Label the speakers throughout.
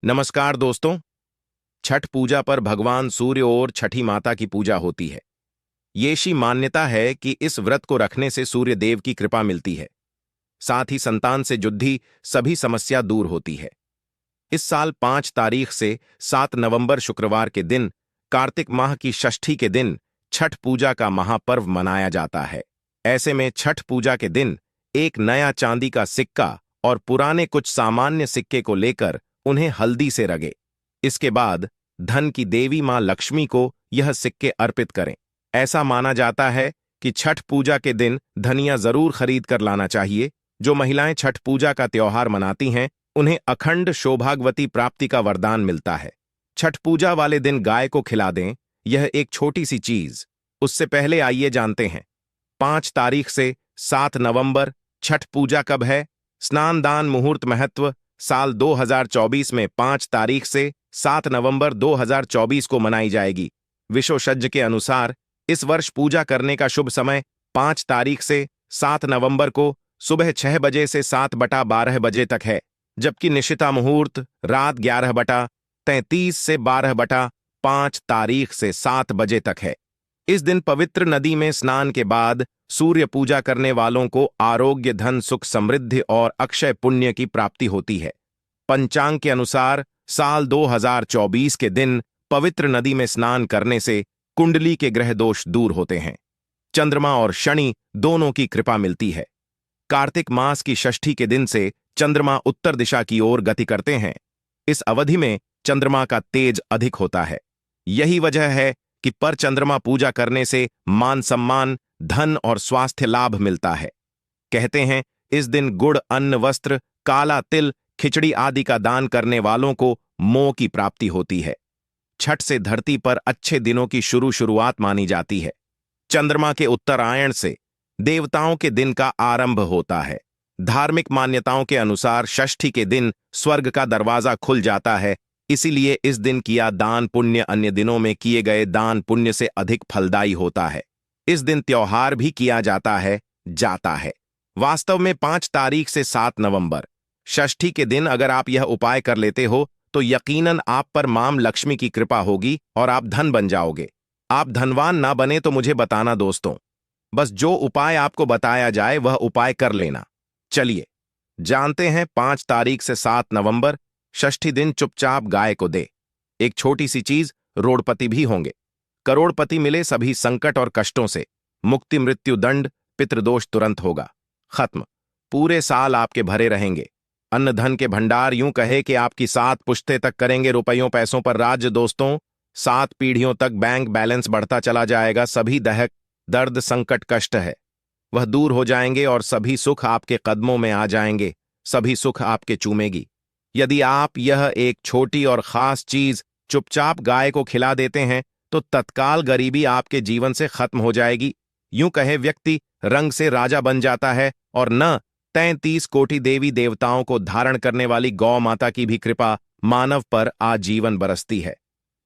Speaker 1: नमस्कार दोस्तों। छठ पूजा पर भगवान सूर्य और छठी माता की पूजा होती है। ये शी मान्यता है कि इस व्रत को रखने से सूर्य देव की कृपा मिलती है, साथ ही संतान से जुड़ी सभी समस्या दूर होती है। इस साल 5 तारीख से 7 नवंबर शुक्रवार के दिन कार्तिक माह की षष्ठी के दिन छठ पूजा का महापर्व मनाया जाता है। ऐसे में छठ पूजा के दिन एक नया चांदी का सिक्का और पुराने कुछ सामान्य सिक्के को लेकर उन्हें हल्दी से रगें। इसके बाद धन की देवी मां लक्ष्मी को यह सिक्के अर्पित करें। ऐसा माना जाता है कि छठ पूजा के दिन धनिया जरूर खरीद कर लाना चाहिए। जो महिलाएं छठ पूजा का त्योहार मनाती हैं उन्हें अखंड सौभाग्यवती प्राप्ति का वरदान मिलता है। छठ पूजा वाले दिन गाय को खिला दें, यह एक छोटी सी चीज। उससे पहले आइए जानते हैं 5 तारीख से 7 नवंबर छठ पूजा कब है। स्नान दान मुहूर्त महत्व साल 2024 में 5 तारीख से 7 नवंबर 2024 को मनाई जाएगी। विशेषज्ञ के अनुसार इस वर्ष पूजा करने का शुभ समय 5 तारीख से 7 नवंबर को सुबह 6 बजे से 7/12 बजे तक है, जबकि निशिता मुहूर्त रात 11:33 से 12/5 तारीख से 7 बजे तक है। इस दिन पवित्र नदी में स्नान के बाद सूर्य पूजा करने वालों को आरोग्य, धन, सुख, समृद्धि और अक्षय पुण्य की प्राप्ति होती है। पंचांग के अनुसार साल 2024 के दिन पवित्र नदी में स्नान करने से कुंडली के ग्रह दोष दूर होते हैं। चंद्रमा और शनि दोनों की कृपा मिलती है। कार्तिक मास की षष्ठी के दिन से चंद्रमा उत्तर दिशा की ओर गति करते हैं। इस अवधि में चंद्रमा का तेज अधिक होता है। यही वजह है कि पर चंद्रमा पूजा करने से मान सम्मान, धन और स्वास्थ्य लाभ मिलता है। कहते हैं इस दिन गुड़, अन्न, वस्त्र, काला तिल, खिचड़ी आदि का दान करने वालों को मोह की प्राप्ति होती है। छठ से धरती पर अच्छे दिनों की शुरुआत मानी जाती है। चंद्रमा के उत्तरायण से देवताओं के दिन का आरंभ होता है। धार्मिक मान्यताओं के अनुसार षष्ठी के दिन स्वर्ग का दरवाजा खुल जाता है, इसीलिए इस दिन किया दान पुण्य अन्य दिनों में किए गए दान पुण्य से अधिक फलदायी होता है। इस दिन त्योहार भी किया जाता है। वास्तव में 5 तारीख से 7 नवंबर षष्ठी के दिन अगर आप यह उपाय कर लेते हो तो यकीनन आप पर मां लक्ष्मी की कृपा होगी और आप धन बन जाओगे। आप धनवान ना बने तो मुझे बताना दोस्तों। बस जो उपाय आपको बताया जाए वह उपाय कर लेना। चलिए जानते हैं 5 तारीख से 7 नवंबर षष्ठी दिन चुपचाप गाय को दे। एक छोटी सी चीज, रोड़पति भी होंगे। करोड़पति मिले सभी संकट और कष्टों से। मुक्ति, मृत्यु, दंड, पितृदोष तुरंत होगा खत्म। पूरे साल आपके भरे रहेंगे। अन्न धन के भंडार, यूं कहे कि आपकी 7 पुश्ते तक करेंगे रुपयों पैसों पर राज्य दोस्तों। 7 पीढ़ियों तक बैंक बैलेंस बढ़ता चला जाएगा। सभी दहक, दर्द, संकट, कष्ट है वह दूर हो जाएंगे और सभी सुख आपके कदमों में आ जाएंगे। सभी सुख आपके चूमेगी। यदि आप यह एक छोटी और खास चीज चुपचाप गाय को खिला देते हैं तो तत्काल गरीबी आपके जीवन से खत्म हो जाएगी। यूं कहे व्यक्ति रंग से राजा बन जाता है और न 33 कोटि देवी देवताओं को धारण करने वाली गौ माता की भी कृपा मानव पर आजीवन बरसती है।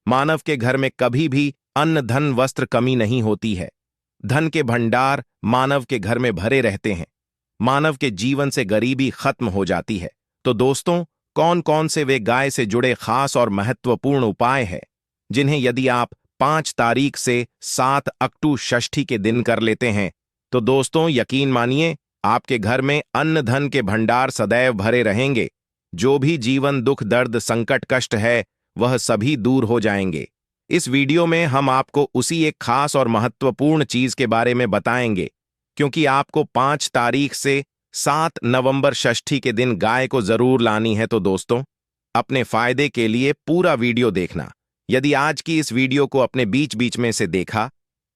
Speaker 1: मानव के घर में कभी भी अन्न, धन, वस्त्र कमी नहीं होती है। धन के भंडार मानव के घर में भरे रहते हैं। मानव के जीवन से गरीबी खत्म हो जाती है। तो दोस्तों, कौन कौन से वे गाय से जुड़े खास और महत्वपूर्ण उपाय हैं जिन्हें यदि आप 5 तारीख से 7 अक्टूबर षष्ठी के दिन कर लेते हैं तो दोस्तों यकीन मानिए आपके घर में अन्न धन के भंडार सदैव भरे रहेंगे। जो भी जीवन दुख, दर्द, संकट, कष्ट है वह सभी दूर हो जाएंगे। इस वीडियो में हम आपको उसी एक खास और महत्वपूर्ण चीज के बारे में बताएंगे, क्योंकि आपको 5 तारीख से 7 नवंबर षष्ठी के दिन गाय को जरूर लानी है। तो दोस्तों, अपने फायदे के लिए पूरा वीडियो देखना। यदि आज की इस वीडियो को अपने बीच बीच में से देखा,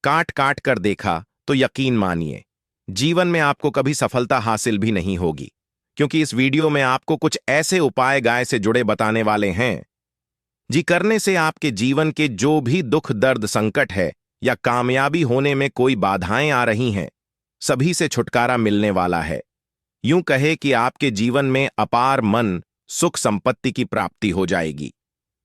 Speaker 1: काट काट कर देखा, तो यकीन मानिए जीवन में आपको कभी सफलता हासिल भी नहीं होगी, क्योंकि इस वीडियो में आपको कुछ ऐसे उपाय गाय से जुड़े बताने वाले हैं जी करने से आपके जीवन के जो भी दुख, दर्द, संकट है या कामयाबी होने में कोई बाधाएं आ रही हैं, सभी से छुटकारा मिलने वाला है। यूं कहे कि आपके जीवन में अपार मन, सुख, संपत्ति की प्राप्ति हो जाएगी।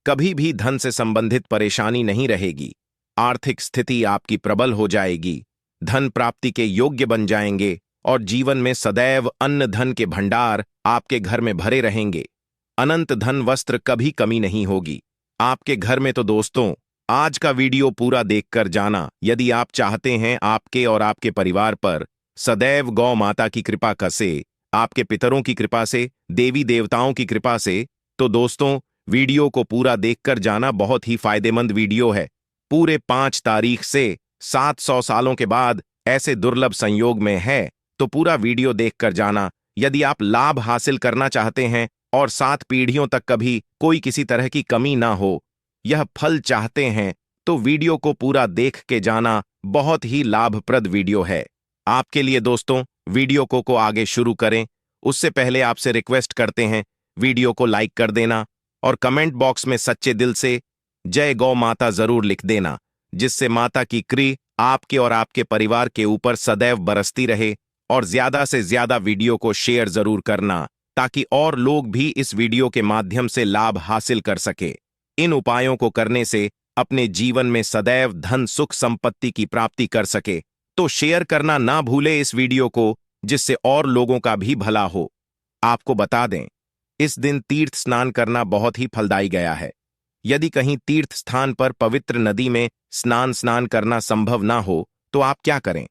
Speaker 1: कभी भी धन से संबंधित परेशानी नहीं रहेगी। आर्थिक स्थिति आपकी प्रबल हो जाएगी। धन प्राप्ति के योग्य बन जाएंगे और जीवन में सदैव अन्न धन के भंडार आपके घर में भरे रहेंगे। अनंत धन वस्त्र कभी कमी नहीं होगी आपके घर में। तो दोस्तों, आज का वीडियो पूरा देखकर जाना यदि आप चाहते हैं आपके और आपके परिवार पर सदैव गौ माता की कृपा कसे, आपके पितरों की कृपा से, देवी देवताओं की कृपा से। तो दोस्तों, वीडियो को पूरा देखकर जाना, बहुत ही फायदेमंद वीडियो है। पूरे 5 तारीख से 700 सालों के बाद ऐसे दुर्लभ संयोग में है, तो पूरा वीडियो देखकर जाना यदि आप लाभ हासिल करना चाहते हैं और 7 पीढ़ियों तक कभी कोई किसी तरह की कमी ना हो, यह फल चाहते हैं, तो वीडियो को पूरा देख के जाना। बहुत ही लाभप्रद वीडियो है आपके लिए। दोस्तों, वीडियो को आगे शुरू करें उससे पहले आपसे रिक्वेस्ट करते हैं वीडियो को लाइक कर देना और कमेंट बॉक्स में सच्चे दिल से जय गौ माता जरूर लिख देना, जिससे माता की कृपा आपके और आपके परिवार के ऊपर सदैव बरसती रहे। और ज्यादा से ज्यादा वीडियो को शेयर जरूर करना ताकि और लोग भी इस वीडियो के माध्यम से लाभ हासिल कर सके। इन उपायों को करने से अपने जीवन में सदैव धन सुख संपत्ति की प्राप्ति कर सके। तो शेयर करना ना भूले इस वीडियो को, जिससे और लोगों का भी भला हो। आपको बता दें, इस दिन तीर्थ स्नान करना बहुत ही फलदायी गया है। यदि कहीं तीर्थ स्थान पर पवित्र नदी में स्नान करना संभव ना हो, तो आप क्या करें,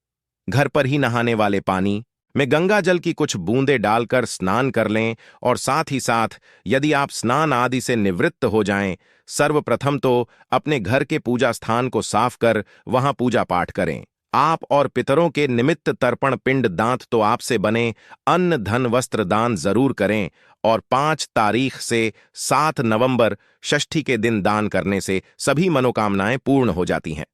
Speaker 1: घर पर ही नहाने वाले पानी में गंगा जल की कुछ बूंदें डालकर स्नान कर लें। और साथ ही साथ यदि आप स्नान आदि से निवृत्त हो जाएं, सर्वप्रथम तो अपने घर के पूजा स्थान को साफ कर वहां पूजा पाठ करें। आप और पितरों के निमित्त तर्पण पिंड दांत तो आपसे बने अन्न धन वस्त्र दान जरूर करें। और 5 तारीख से 7 नवंबर षष्ठी के दिन दान करने से सभी मनोकामनाएं पूर्ण हो जाती हैं।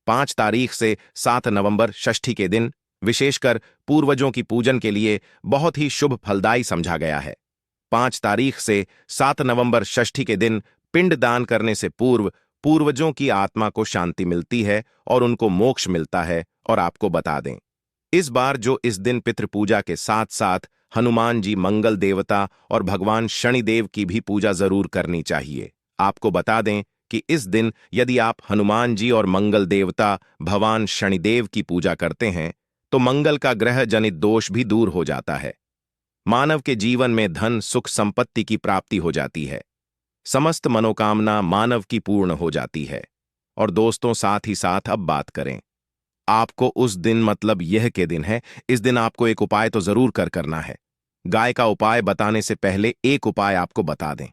Speaker 1: 5 तारीख से 7 नवंबर षष्ठी के दिन विशेषकर पूर्वजों की पूजन के लिए बहुत ही शुभ फलदायी समझा गया है। 5 तारीख से 7 नवंबर षष्ठी के दिन पिंड दान करने से पूर्व पूर्वजों की आत्मा को शांति मिलती है और उनको मोक्ष मिलता है। और आपको बता दें, इस बार जो इस दिन पितृ पूजा के साथ साथ हनुमान जी, मंगल देवता और भगवान शनिदेव की भी पूजा जरूर करनी चाहिए। आपको बता दें कि इस दिन यदि आप हनुमान जी और मंगल देवता भगवान शनिदेव की पूजा करते हैं, तो मंगल का ग्रह जनित दोष भी दूर हो जाता है। मानव के जीवन में धन सुख संपत्ति की प्राप्ति हो जाती है। समस्त मनोकामना मानव की पूर्ण हो जाती है। और दोस्तों, साथ ही साथ अब बात करें आपको उस दिन, मतलब यह के दिन है, इस दिन आपको एक उपाय तो जरूर करना है। गाय का उपाय बताने से पहले एक उपाय आपको बता दें।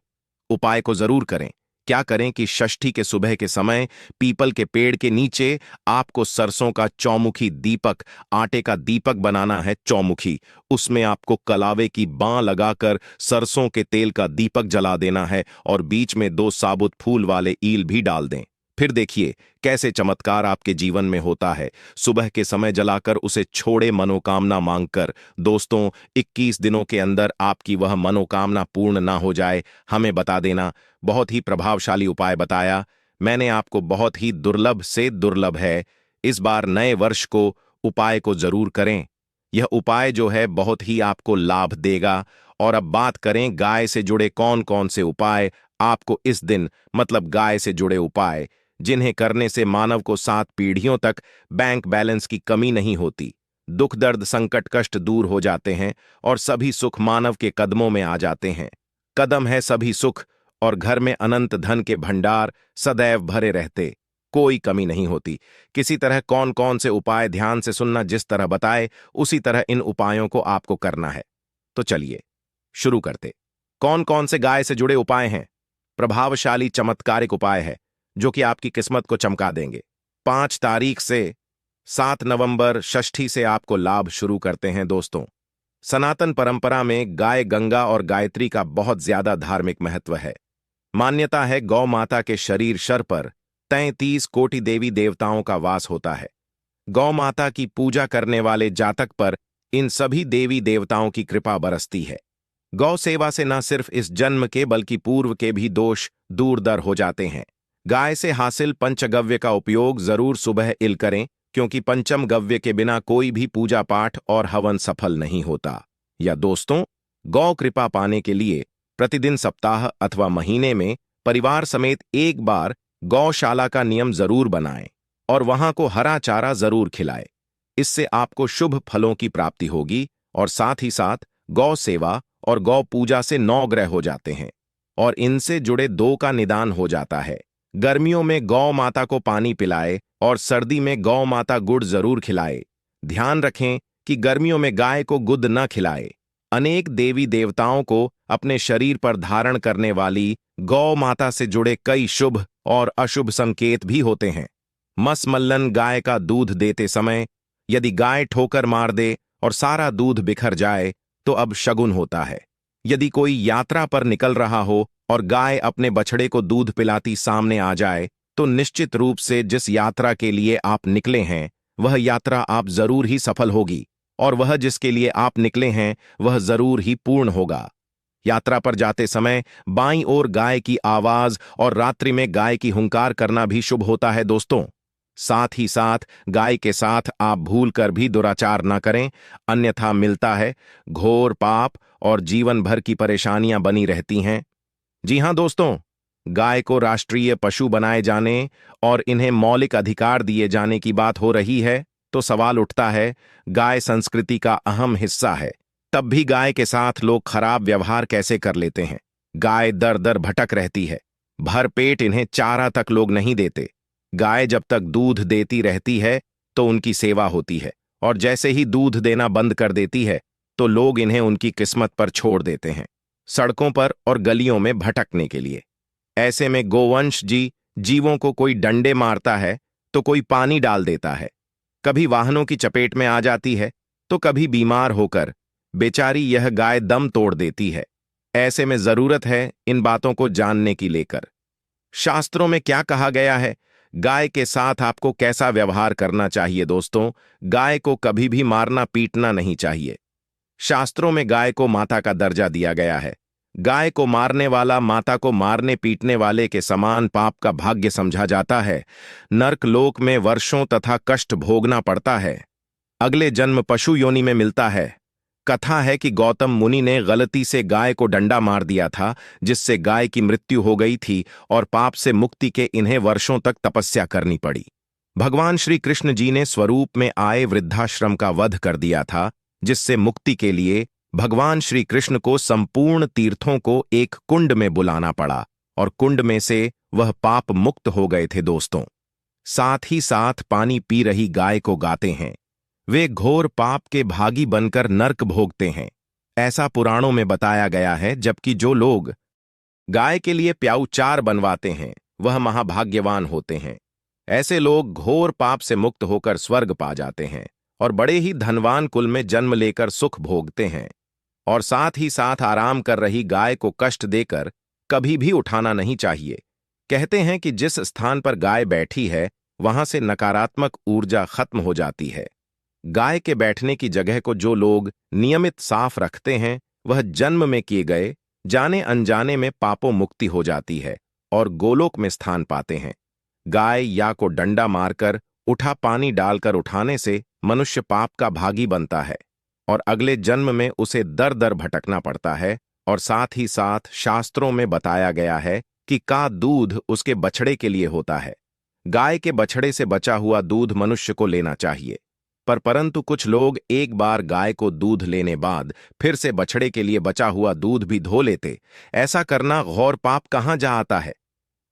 Speaker 1: उपाय को जरूर करें। क्या करें कि षष्ठी के सुबह के समय पीपल के पेड़ के नीचे आपको सरसों का चौमुखी दीपक, आटे का दीपक बनाना है। चौमुखी, उसमें आपको कलावे की बां लगाकर सरसों के तेल का दीपक जला देना है और बीच में 2 साबुत फूल वाले ईल भी डाल दें। फिर देखिए कैसे चमत्कार आपके जीवन में होता है। सुबह के समय जलाकर उसे छोड़े मनोकामना मांगकर। दोस्तों, 21 दिनों के अंदर आपकी वह मनोकामना पूर्ण ना हो जाए, हमें बता देना। बहुत ही प्रभावशाली उपाय बताया मैंने आपको, बहुत ही दुर्लभ से दुर्लभ है। इस बार नए वर्ष को उपाय को जरूर करें। यह उपाय जो है बहुत ही आपको लाभ देगा। और अब बात करें गाय से जुड़े कौन कौन से उपाय आपको इस दिन, मतलब गाय से जुड़े उपाय जिन्हें करने से मानव को 7 पीढ़ियों तक बैंक बैलेंस की कमी नहीं होती, दुख दर्द संकट कष्ट दूर हो जाते हैं और सभी सुख मानव के कदमों में आ जाते हैं। कदम है सभी सुख और घर में अनंत धन के भंडार सदैव भरे रहते, कोई कमी नहीं होती। किसी तरह कौन कौन से उपाय ध्यान से सुनना, जिस तरह बताए उसी तरह इन उपायों को आपको करना है। तो चलिए शुरू करते। कौन कौन से गाय से जुड़े उपाय हैं? प्रभावशाली चमत्कारिक उपाय है जो कि आपकी किस्मत को चमका देंगे। 5 तारीख से 7 नवंबर षष्ठी से आपको लाभ शुरू करते हैं। दोस्तों, सनातन परंपरा में गाय गंगा और गायत्री का बहुत ज्यादा धार्मिक महत्व है। मान्यता है गौ माता के शर पर 33 कोटि देवी देवताओं का वास होता है। गौ माता की पूजा करने वाले जातक पर इन सभी देवी देवताओं की कृपा बरसती है। गौ सेवा से न सिर्फ इस जन्म के बल्कि पूर्व के भी दोष दूर दर हो जाते हैं। गाय से हासिल पंचगव्य का उपयोग जरूर सुबह इल करें, क्योंकि पंचम गव्य के बिना कोई भी पूजा पाठ और हवन सफल नहीं होता। या दोस्तों, गौ कृपा पाने के लिए प्रतिदिन, सप्ताह अथवा महीने में परिवार समेत एक बार गौशाला का नियम जरूर बनाएं और वहां को हरा चारा जरूर खिलाएं। इससे आपको शुभ फलों की प्राप्ति होगी। और साथ ही साथ गौ सेवा और गौ पूजा से 9 ग्रह हो जाते हैं। और इनसे जुड़े दो का निदान हो जाता है। गर्मियों में गौ माता को पानी पिलाए और सर्दी में गौ माता गुड़ जरूर खिलाए। ध्यान रखें कि गर्मियों में गाय को गुद न खिलाए। अनेक देवी देवताओं को अपने शरीर पर धारण करने वाली गौ माता से जुड़े कई शुभ और अशुभ संकेत भी होते हैं। मसमल्लन गाय का दूध देते समय यदि गाय ठोकर मार दे और सारा दूध बिखर जाए तो अब शगुन होता है। यदि कोई यात्रा पर निकल रहा हो और गाय अपने बछड़े को दूध पिलाती सामने आ जाए तो निश्चित रूप से जिस यात्रा के लिए आप निकले हैं वह यात्रा आप जरूर ही सफल होगी और वह जिसके लिए आप निकले हैं वह जरूर ही पूर्ण होगा। यात्रा पर जाते समय बाईं ओर गाय की आवाज और रात्रि में गाय की हुंकार करना भी शुभ होता है दोस्तों। साथ ही साथ गाय के साथ आप भूल कर भी दुराचार न करें, अन्यथा मिलता है घोर पाप और जीवन भर की परेशानियां बनी रहती हैं। जी हां दोस्तों, गाय को राष्ट्रीय पशु बनाए जाने और इन्हें मौलिक अधिकार दिए जाने की बात हो रही है तो सवाल उठता है, गाय संस्कृति का अहम हिस्सा है, तब भी गाय के साथ लोग खराब व्यवहार कैसे कर लेते हैं। गाय दर दर भटक रहती है, भर पेट इन्हें चारा तक लोग नहीं देते। गाय जब तक दूध देती रहती है तो उनकी सेवा होती है और जैसे ही दूध देना बंद कर देती है तो लोग इन्हें उनकी किस्मत पर छोड़ देते हैं, सड़कों पर और गलियों में भटकने के लिए। ऐसे में गोवंश जीवों को कोई डंडे मारता है तो कोई पानी डाल देता है, कभी वाहनों की चपेट में आ जाती है तो कभी बीमार होकर बेचारी यह गाय दम तोड़ देती है। ऐसे में जरूरत है इन बातों को जानने की लेकर शास्त्रों में क्या कहा गया है, गाय के साथ आपको कैसा व्यवहार करना चाहिए। दोस्तों, गाय को कभी भी मारना पीटना नहीं चाहिए। शास्त्रों में गाय को माता का दर्जा दिया गया है। गाय को मारने वाला माता को मारने पीटने वाले के समान पाप का भाग्य समझा जाता है। नर्कलोक में वर्षों तथा कष्ट भोगना पड़ता है। अगले जन्म पशु योनि में मिलता है। कथा है कि गौतम मुनि ने गलती से गाय को डंडा मार दिया था, जिससे गाय की मृत्यु हो गई थी और पाप से मुक्ति के इन्हें वर्षों तक तपस्या करनी पड़ी। भगवान श्री कृष्ण जी ने स्वरूप में आए वृद्धाश्रम का वध कर दिया था, जिससे मुक्ति के लिए भगवान श्री कृष्ण को संपूर्ण तीर्थों को एक कुंड में बुलाना पड़ा और कुंड में से वह पाप मुक्त हो गए थे दोस्तों। साथ ही साथ पानी पी रही गाय को गाते हैं, वे घोर पाप के भागी बनकर नर्क भोगते हैं, ऐसा पुराणों में बताया गया है। जबकि जो लोग गाय के लिए प्याऊचार बनवाते हैं वह महाभाग्यवान होते हैं। ऐसे लोग घोर पाप से मुक्त होकर स्वर्ग पा जाते हैं और बड़े ही धनवान कुल में जन्म लेकर सुख भोगते हैं। और साथ ही साथ आराम कर रही गाय को कष्ट देकर कभी भी उठाना नहीं चाहिए। कहते हैं कि जिस स्थान पर गाय बैठी है वहां से नकारात्मक ऊर्जा खत्म हो जाती है। गाय के बैठने की जगह को जो लोग नियमित साफ रखते हैं वह जन्म में किए गए जाने अनजाने में पापों मुक्ति हो जाती है और गोलोक में स्थान पाते हैं। गाय या को डंडा मारकर उठा पानी डालकर उठाने से मनुष्य पाप का भागी बनता है और अगले जन्म में उसे दर दर भटकना पड़ता है। और साथ ही साथ शास्त्रों में बताया गया है कि का दूध उसके बछड़े के लिए होता है। गाय के बछड़े से बचा हुआ दूध मनुष्य को लेना चाहिए, परंतु कुछ लोग एक बार गाय को दूध लेने बाद फिर से बछड़े के लिए बचा हुआ दूध भी धो लेते। ऐसा करना घोर पाप कहाँ जा आता है।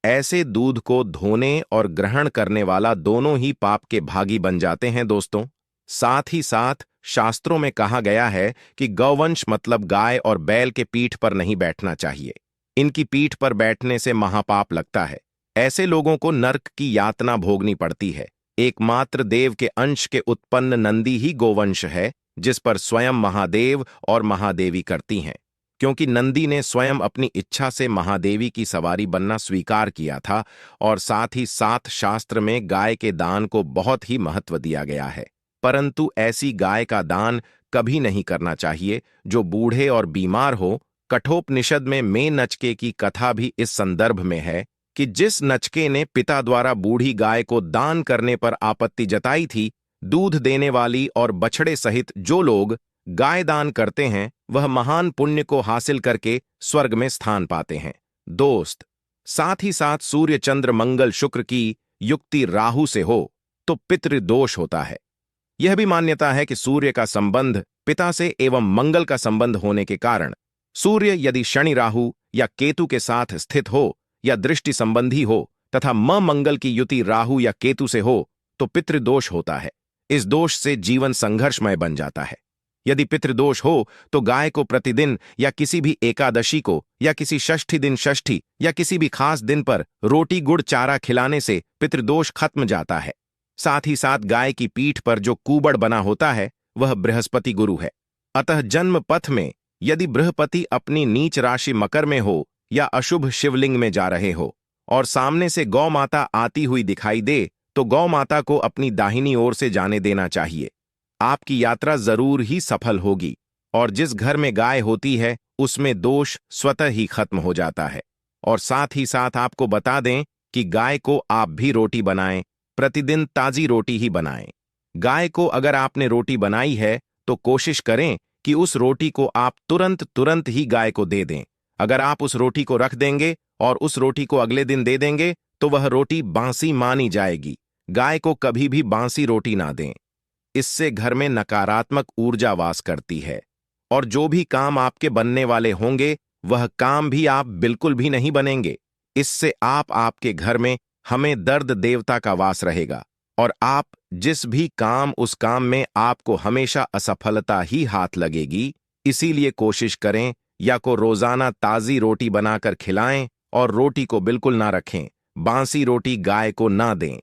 Speaker 1: ऐसे दूध को धोने और ग्रहण करने वाला दोनों ही पाप के भागी बन जाते हैं दोस्तों। साथ ही साथ शास्त्रों में कहा गया है कि गौवंश मतलब गाय और बैल के पीठ पर नहीं बैठना चाहिए। इनकी पीठ पर बैठने से महापाप लगता है। ऐसे लोगों को नर्क की यातना भोगनी पड़ती है। एकमात्र देव के अंश के उत्पन्न नंदी ही गोवंश है, जिस पर स्वयं महादेव और महादेवी करती हैं। क्योंकि नंदी ने स्वयं अपनी इच्छा से महादेवी की सवारी बनना स्वीकार किया था। और साथ ही साथ शास्त्र में गाय के दान को बहुत ही महत्व दिया गया है, परंतु ऐसी गाय का दान कभी नहीं करना चाहिए जो बूढ़े और बीमार हो। कठोपनिषद में नचके की कथा भी इस संदर्भ में है कि जिस नचके ने पिता द्वारा बूढ़ी गाय को दान करने पर आपत्ति जताई थी, दूध देने वाली और बछड़े सहित जो लोग गाय दान करते हैं वह महान पुण्य को हासिल करके स्वर्ग में स्थान पाते हैं दोस्त। साथ ही साथ सूर्य चंद्र मंगल शुक्र की युक्ति राहु से हो तो पितृदोष होता है। यह भी मान्यता है कि सूर्य का संबंध पिता से एवं मंगल का संबंध होने के कारण सूर्य यदि शनि राहु या केतु के साथ स्थित हो या दृष्टि संबंधी हो तथा मंगल की युति राहु या केतु से हो तो पितृदोष होता है। इस दोष से जीवन संघर्षमय बन जाता है। यदि पितृदोष हो तो गाय को प्रतिदिन या किसी भी एकादशी को या किसी षष्ठी दिन षष्ठी या किसी भी खास दिन पर रोटी गुड़ चारा खिलाने से पितृदोष खत्म जाता है। साथ ही साथ गाय की पीठ पर जो कूबड़ बना होता है वह बृहस्पति गुरु है। अतः जन्म पथ में यदि बृहस्पति अपनी नीच राशि मकर में हो या अशुभ शिवलिंग में जा रहे हो और सामने से गौ माता आती हुई दिखाई दे तो गौ माता को अपनी दाहिनी ओर से जाने देना चाहिए। आपकी यात्रा जरूर ही सफल होगी और जिस घर में गाय होती है उसमें दोष स्वतः ही खत्म हो जाता है। और साथ ही साथ आपको बता दें कि गाय को आप भी रोटी बनाएं, प्रतिदिन ताजी रोटी ही बनाएं। गाय को अगर आपने रोटी बनाई है तो कोशिश करें कि उस रोटी को आप तुरंत ही गाय को दे दें। अगर आप उस रोटी को रख देंगे और उस रोटी को अगले दिन दे देंगे तो वह रोटी बासी मानी जाएगी। गाय को कभी भी बासी रोटी ना दें, इससे घर में नकारात्मक ऊर्जा वास करती है और जो भी काम आपके बनने वाले होंगे वह काम भी आप बिल्कुल भी नहीं बनेंगे। इससे आपके घर में हमें दर्द देवता का वास रहेगा और आप जिस भी काम उस काम में आपको हमेशा असफलता ही हाथ लगेगी। इसीलिए कोशिश करें या को रोजाना ताजी रोटी बनाकर खिलाएं और रोटी को बिल्कुल ना रखें। बासी रोटी गाय को ना दें।